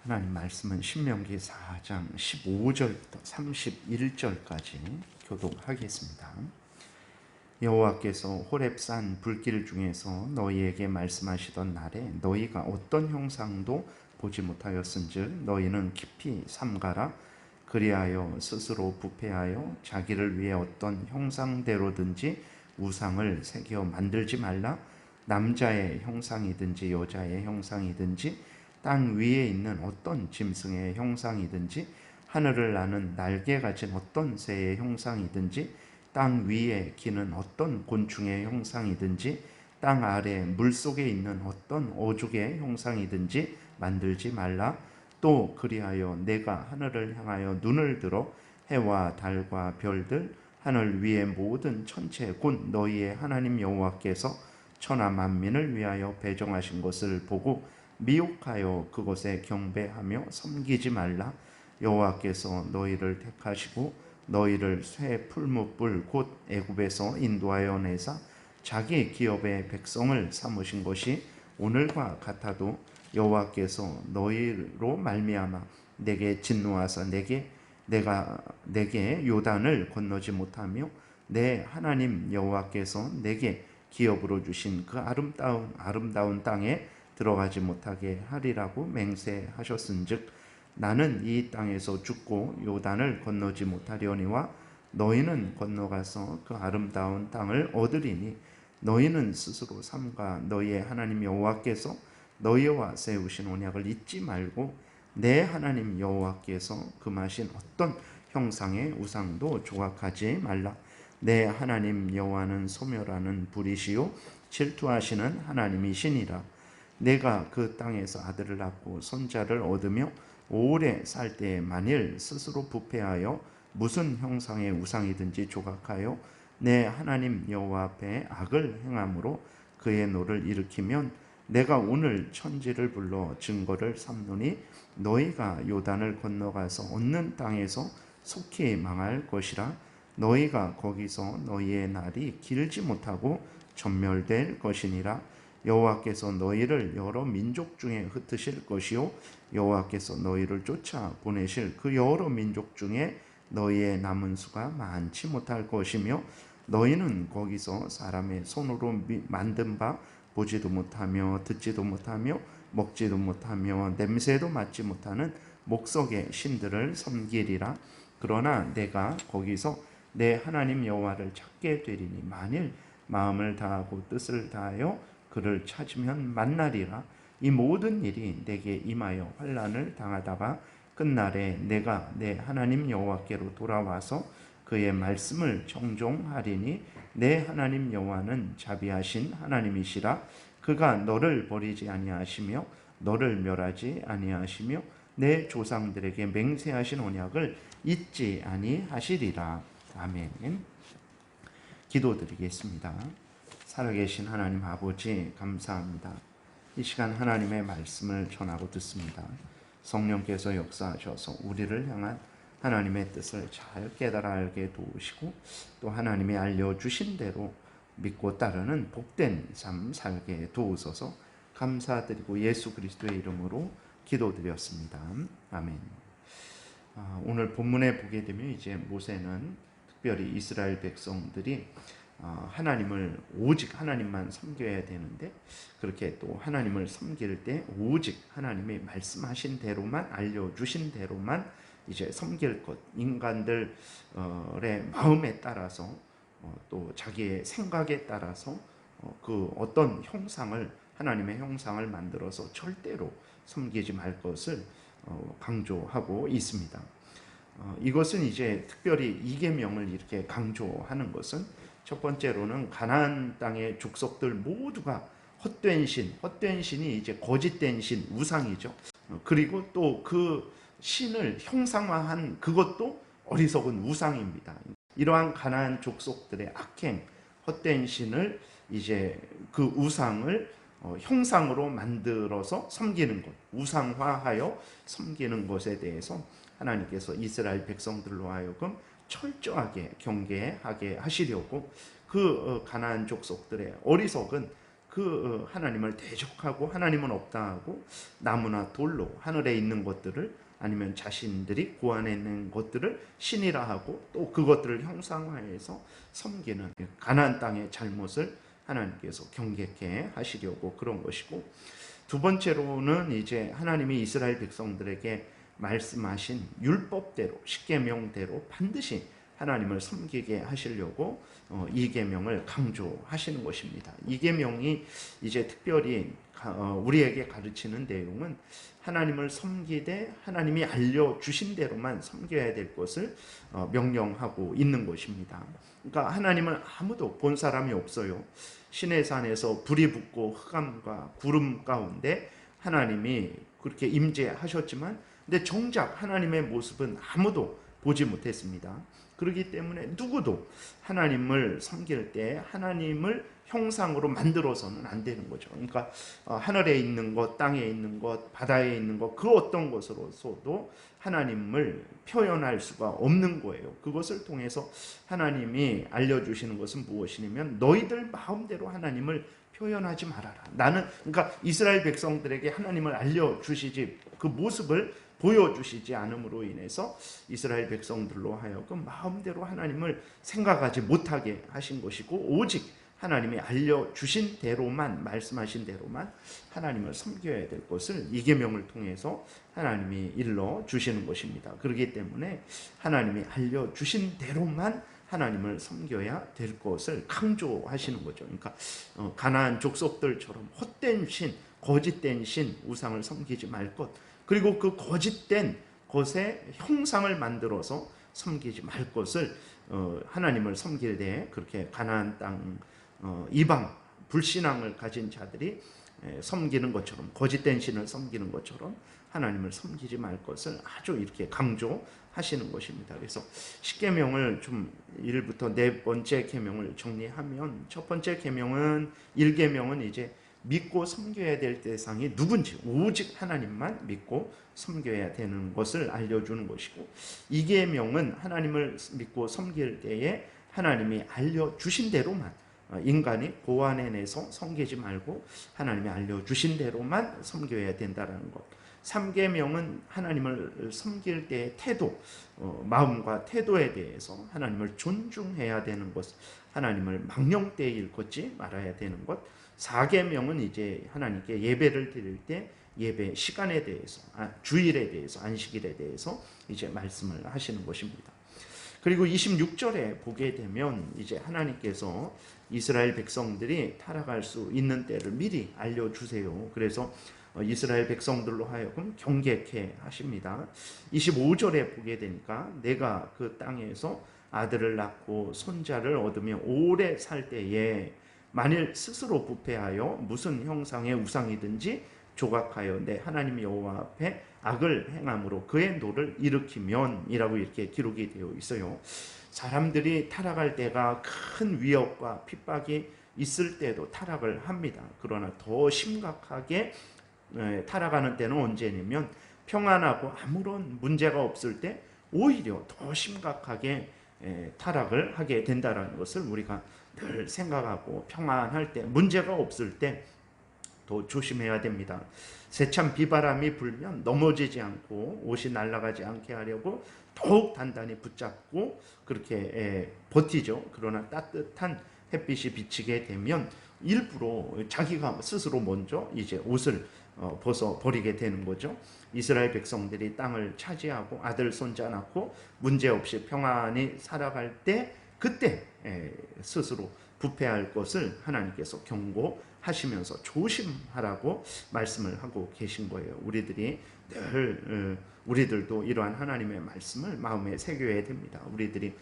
하나님 말씀은 신명기 4장 15절부터 31절까지 교독하겠습니다. 여호와께서 호렙산 불길 중에서 너희에게 말씀하시던 날에 너희가 어떤 형상도 보지 못하였은즉 너희는 깊이 삼가라. 그리하여 스스로 부패하여 자기를 위해 어떤 형상대로든지 우상을 새겨 만들지 말라. 남자의 형상이든지 여자의 형상이든지 땅 위에 있는 어떤 짐승의 형상이든지 하늘을 나는 날개 가진 어떤 새의 형상이든지 땅 위에 기는 어떤 곤충의 형상이든지 땅 아래 물속에 있는 어떤 어족의 형상이든지 만들지 말라. 또 그리하여 내가 하늘을 향하여 눈을 들어 해와 달과 별들 하늘 위의 모든 천체 곧 너희의 하나님 여호와께서 천하 만민을 위하여 배정하신 것을 보고 미혹하여 그곳에 경배하며 섬기지 말라. 여호와께서 너희를 택하시고 너희를 쇠 풀무불 곧 애굽에서 인도하여 내사 자기 기업의 백성을 삼으신 것이 오늘과 같아도 여호와께서 너희로 말미암아 내게 진노하사 내가 내게 요단을 건너지 못하며 내 하나님 여호와께서 내게 기업으로 주신 그 아름다운 땅에 들어가지 못하게 하리라고 맹세하셨은즉 나는 이 땅에서 죽고 요단을 건너지 못하려니와 너희는 건너가서 그 아름다운 땅을 얻으리니 너희는 스스로 삼가 너희의 하나님 여호와께서 너희와 세우신 언약을 잊지 말고 내 하나님 여호와께서 금하신 어떤 형상의 우상도 조각하지 말라. 내 하나님 여호와는 소멸하는 불이시요 질투하시는 하나님이시니라. 내가 그 땅에서 아들을 낳고 손자를 얻으며 오래 살 때에 만일 스스로 부패하여 무슨 형상의 우상이든지 조각하여 내 하나님 여호와 앞에 악을 행함으로 그의 노를 일으키면 내가 오늘 천지를 불러 증거를 삼노니 너희가 요단을 건너가서 얻는 땅에서 속히 망할 것이라. 너희가 거기서 너희의 날이 길지 못하고 전멸될 것이니라. 여호와께서 너희를 여러 민족 중에 흩으실 것이요 여호와께서 너희를 쫓아 보내실 그 여러 민족 중에 너희의 남은 수가 많지 못할 것이며 너희는 거기서 사람의 손으로 만든 바 보지도 못하며 듣지도 못하며 먹지도 못하며 냄새도 맡지 못하는 목석의 신들을 섬기리라. 그러나 내가 거기서 내 하나님 여호와를 찾게 되리니 만일 마음을 다하고 뜻을 다하여 그를 찾으면 만나리라. 이 모든 일이 내게 임하여 환난을 당하다가 끝날에 내가 내 하나님 여호와께로 돌아와서 그의 말씀을 청종하리니 내 하나님 여호와는 자비하신 하나님이시라. 그가 너를 버리지 아니하시며 너를 멸하지 아니하시며 내 조상들에게 맹세하신 언약을 잊지 아니하시리라. 아멘. 기도드리겠습니다. 살아계신 하나님 아버지 감사합니다. 이 시간 하나님의 말씀을 전하고 듣습니다. 성령께서 역사하셔서 우리를 향한 하나님의 뜻을 잘 깨달아 알게 도우시고 또 하나님이 알려주신 대로 믿고 따르는 복된 삶 살게 도우소서. 감사드리고 예수 그리스도의 이름으로 기도드렸습니다. 아멘. 오늘 본문에 보게 되면 이제 모세는 특별히 이스라엘 백성들이 하나님을 오직 하나님만 섬겨야 되는데 그렇게 또 하나님을 섬길 때 오직 하나님이 말씀하신 대로만 알려주신 대로만 이제 섬길 것, 인간들의 마음에 따라서 또 자기의 생각에 따라서 그 어떤 형상을 하나님의 형상을 만들어서 절대로 섬기지 말 것을 강조하고 있습니다. 이것은 이제 특별히 이 계명을 이렇게 강조하는 것은 첫 번째로는 가나안 땅의 족속들 모두가 헛된 신이 이제 거짓된 신, 우상이죠. 그리고 또 그 신을 형상화한 그것도 어리석은 우상입니다. 이러한 가나안 족속들의 악행, 헛된 신을 이제 그 우상을 형상으로 만들어서 섬기는 것, 우상화하여 섬기는 것에 대해서 하나님께서 이스라엘 백성들로 하여금 철저하게 경계하게 하시려고 그 가나안 족속들의 어리석은 하나님을 대적하고 하나님은 없다 하고 나무나 돌로 하늘에 있는 것들을 아니면 자신들이 고안해낸 것들을 신이라 하고 또 그것들을 형상화해서 섬기는 가나안 땅의 잘못을 하나님께서 경계케 하시려고 그런 것이고, 두 번째로는 이제 하나님이 이스라엘 백성들에게 말씀하신 율법대로 십계명대로 반드시 하나님을 섬기게 하시려고 이 계명을 강조하시는 것입니다. 이 계명이 이제 특별히 우리에게 가르치는 내용은 하나님을 섬기되 하나님이 알려주신 대로만 섬겨야 될 것을 명령하고 있는 것입니다. 그러니까 하나님은 아무도 본 사람이 없어요. 시내산에서 불이 붙고 흑암과 구름 가운데 하나님이 그렇게 임재하셨지만 근데 정작 하나님의 모습은 아무도 보지 못했습니다. 그렇기 때문에 누구도 하나님을 섬길 때 하나님을 형상으로 만들어서는 안 되는 거죠. 그러니까 하늘에 있는 것, 땅에 있는 것, 바다에 있는 것, 그 어떤 것으로서도 하나님을 표현할 수가 없는 거예요. 그것을 통해서 하나님이 알려주시는 것은 무엇이냐면 너희들 마음대로 하나님을 표현하지 말아라. 나는 그러니까 이스라엘 백성들에게 하나님을 알려주시지 그 모습을 보여주시지 않음으로 인해서 이스라엘 백성들로 하여금 마음대로 하나님을 생각하지 못하게 하신 것이고, 오직 하나님이 알려주신 대로만, 말씀하신 대로만 하나님을 섬겨야 될 것을 이 계명을 통해서 하나님이 일러주시는 것입니다. 그렇기 때문에 하나님이 알려주신 대로만 하나님을 섬겨야 될 것을 강조하시는 거죠. 그러니까 가나안 족속들처럼 헛된 신, 거짓된 신, 우상을 섬기지 말 것, 그리고 그 거짓된 것의 형상을 만들어서 섬기지 말 것을 하나님을 섬길 때 그렇게 가나안 땅 이방 불신앙을 가진 자들이 섬기는 것처럼, 거짓된 신을 섬기는 것처럼 하나님을 섬기지 말 것을 아주 이렇게 강조하시는 것입니다. 그래서 십계명을 좀 1부터 네 번째 계명을 정리하면, 첫 번째 계명은 1계명은 이제 믿고 섬겨야 될 대상이 누군지 오직 하나님만 믿고 섬겨야 되는 것을 알려주는 것이고, 2계명은 하나님을 믿고 섬길 때에 하나님이 알려주신 대로만, 인간이 고안해내서 섬기지 말고 하나님이 알려주신 대로만 섬겨야 된다는 것. 3계명은 하나님을 섬길 때의 태도, 마음과 태도에 대해서 하나님을 존중해야 되는 것, 하나님을 망령되이 일컫지 말아야 되는 것. 4계명은 이제 하나님께 예배를 드릴 때 예배 시간에 대해서, 주일에 대해서, 안식일에 대해서 이제 말씀을 하시는 것입니다. 그리고 26절에 보게 되면 이제 하나님께서 이스라엘 백성들이 타락할 수 있는 때를 미리 알려주세요. 그래서 이스라엘 백성들로 하여금 경계케 하십니다. 25절에 보게 되니까 내가 그 땅에서 아들을 낳고 손자를 얻으며 오래 살 때에 만일 스스로 부패하여 무슨 형상의 우상이든지 조각하여 내 하나님 여호와 앞에 악을 행함으로 그의 노를 일으키면 이라고 이렇게 기록이 되어 있어요. 사람들이 타락할 때가 큰 위협과 핍박이 있을 때도 타락을 합니다. 그러나 더 심각하게 타락하는 때는 언제냐면 평안하고 아무런 문제가 없을 때 오히려 더 심각하게 타락을 하게 된다는 것을 우리가 늘 생각하고, 평안할 때, 문제가 없을 때 더 조심해야 됩니다. 세찬 비바람이 불면 넘어지지 않고 옷이 날아가지 않게 하려고 더욱 단단히 붙잡고 그렇게 버티죠. 그러나 따뜻한 햇빛이 비치게 되면 일부러 자기가 스스로 먼저 이제 옷을 벗어 버리게 되는 거죠. 이스라엘 백성들이 땅을 차지하고 아들 손자 낳고 문제없이 평안히 살아갈 때 그때 스스로 부패할 것을 하나님께서 경고하시면서 조심하라고 말씀을 하고 계신 거예요. 우리들도 이러한 하나님의 말씀을 마음에 새겨야 됩니다. 우리들이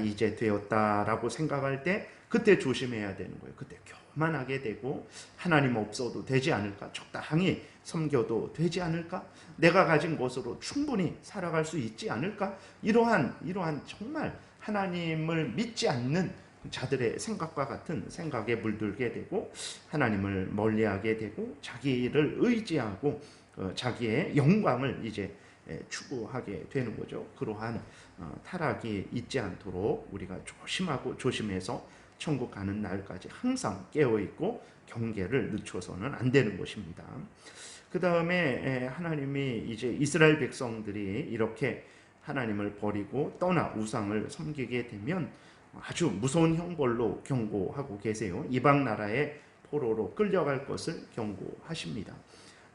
이제 되었다라고 생각할 때 그때 조심해야 되는 거예요. 그때 교만하게 되고 하나님 없어도 되지 않을까? 적당히 섬겨도 되지 않을까? 내가 가진 것으로 충분히 살아갈 수 있지 않을까? 이러한 정말 하나님을 믿지 않는 자들의 생각과 같은 생각에 물들게 되고 하나님을 멀리하게 되고 자기를 의지하고 자기의 영광을 이제 추구하게 되는 거죠. 그러한 타락이 있지 않도록 우리가 조심하고 조심해서 천국 가는 날까지 항상 깨어있고 경계를 늦춰서는 안 되는 것입니다. 그 다음에 하나님이 이제 이스라엘 백성들이 이렇게 하나님을 버리고 떠나 우상을 섬기게 되면 아주 무서운 형벌로 경고하고 계세요. 이방 나라의 포로로 끌려갈 것을 경고하십니다.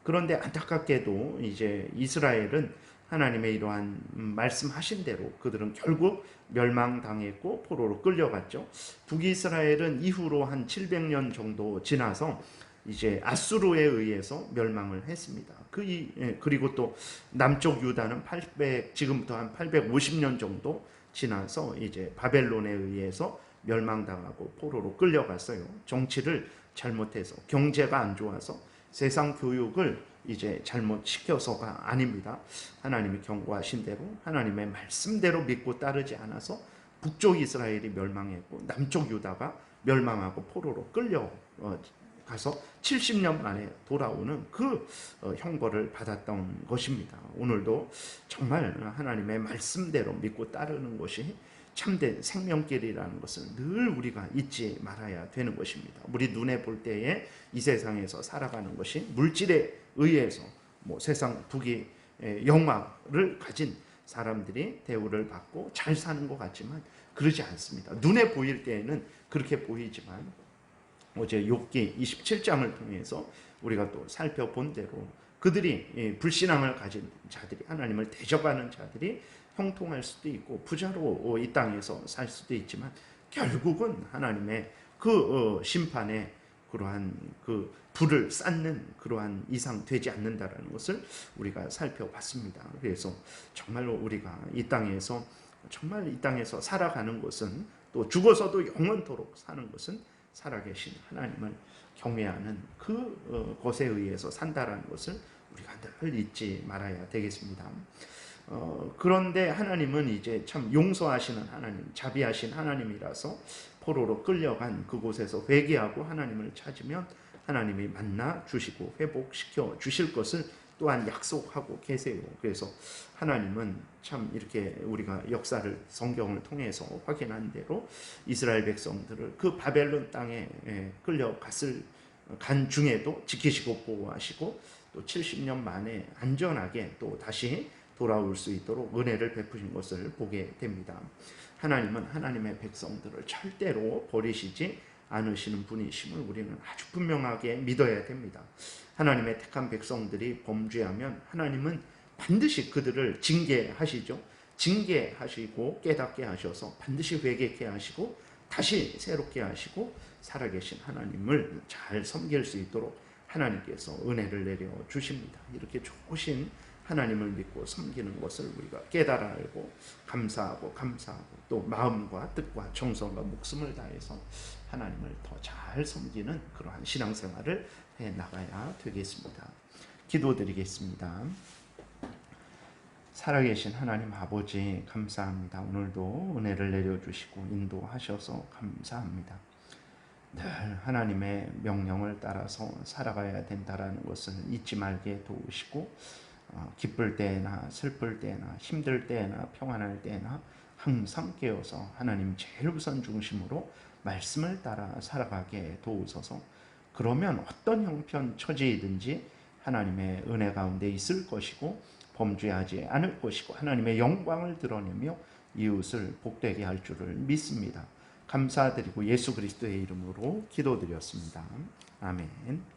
그런데 안타깝게도 이제 이스라엘은 하나님의 이러한 말씀하신 대로 그들은 결국 멸망당했고 포로로 끌려갔죠. 북이스라엘은 이후로 한 700년 정도 지나서 이제 아수르에 의해서 멸망을 했습니다. 그리고 또 남쪽 유다는 지금부터 한 850년 정도 지나서 이제 바벨론에 의해서 멸망당하고 포로로 끌려갔어요. 정치를 잘못해서, 경제가 안 좋아서, 세상 교육을 이제 잘못 시켜서가 아닙니다. 하나님이 경고하신 대로 하나님의 말씀대로 믿고 따르지 않아서 북쪽 이스라엘이 멸망했고 남쪽 유다가 멸망하고 포로로 끌려가서 70년 만에 돌아오는 그 형벌을 받았던 것입니다. 오늘도 정말 하나님의 말씀대로 믿고 따르는 것이 참된 생명길이라는 것을 늘 우리가 잊지 말아야 되는 것입니다. 우리 눈에 볼 때에 이 세상에서 살아가는 것이 물질에 의해서 세상 부귀 영화를 가진 사람들이 대우를 받고 잘 사는 것 같지만 그러지 않습니다. 눈에 보일 때에는 그렇게 보이지만 어제 욥기 27장을 통해서 우리가 또 살펴본 대로 그들이 불신앙을 가진 자들이, 하나님을 대적하는 자들이 형통할 수도 있고 부자로 이 땅에서 살 수도 있지만 결국은 하나님의 그 심판에 그러한 그 불을 쌓는 그러한 이상 되지 않는다라는 것을 우리가 살펴봤습니다. 그래서 정말로 우리가 이 땅에서 살아가는 것은, 또 죽어서도 영원토록 사는 것은 살아계신 하나님을 경외하는 그 것에 의해서 산다라는 것을 우리가 늘 잊지 말아야 되겠습니다. 그런데 하나님은 이제 참 용서하시는 하나님, 자비하신 하나님이라서 포로로 끌려간 그곳에서 회개하고 하나님을 찾으면 하나님이 만나 주시고 회복시켜 주실 것을 또한 약속하고 계세요. 그래서 하나님은 참 이렇게 우리가 역사를 성경을 통해서 확인한 대로 이스라엘 백성들을 그 바벨론 땅에 간 중에도 지키시고 보호하시고 또 70년 만에 안전하게 또 다시 돌아올 수 있도록 은혜를 베푸신 것을 보게 됩니다. 하나님은 하나님의 백성들을 절대로 버리시지 않으시는 분이심을 우리는 아주 분명하게 믿어야 됩니다. 하나님의 택한 백성들이 범죄하면 하나님은 반드시 그들을 징계하시죠. 징계하시고 깨닫게 하셔서 반드시 회개케 하시고 다시 새롭게 하시고 살아계신 하나님을 잘 섬길 수 있도록 하나님께서 은혜를 내려 주십니다. 이렇게 좋으신 하나님을 믿고 섬기는 것을 우리가 깨달아 알고 감사하고 또 마음과 뜻과 정성과 목숨을 다해서 하나님을 더 잘 섬기는 그러한 신앙생활을 해 나가야 되겠습니다. 기도드리겠습니다. 살아계신 하나님 아버지 감사합니다. 오늘도 은혜를 내려주시고 인도하셔서 감사합니다. 늘 하나님의 명령을 따라서 살아가야 된다는 것을 잊지 말게 도우시고 기쁠 때나 슬플 때나 힘들 때나 평안할 때나 항상 깨어서 하나님 제일 우선 중심으로 말씀을 따라 살아가게 도우소서. 그러면 어떤 형편 처지이든지 하나님의 은혜 가운데 있을 것이고 범죄하지 않을 것이고 하나님의 영광을 드러내며 이웃을 복되게 할 줄을 믿습니다. 감사드리고 예수 그리스도의 이름으로 기도드렸습니다. 아멘.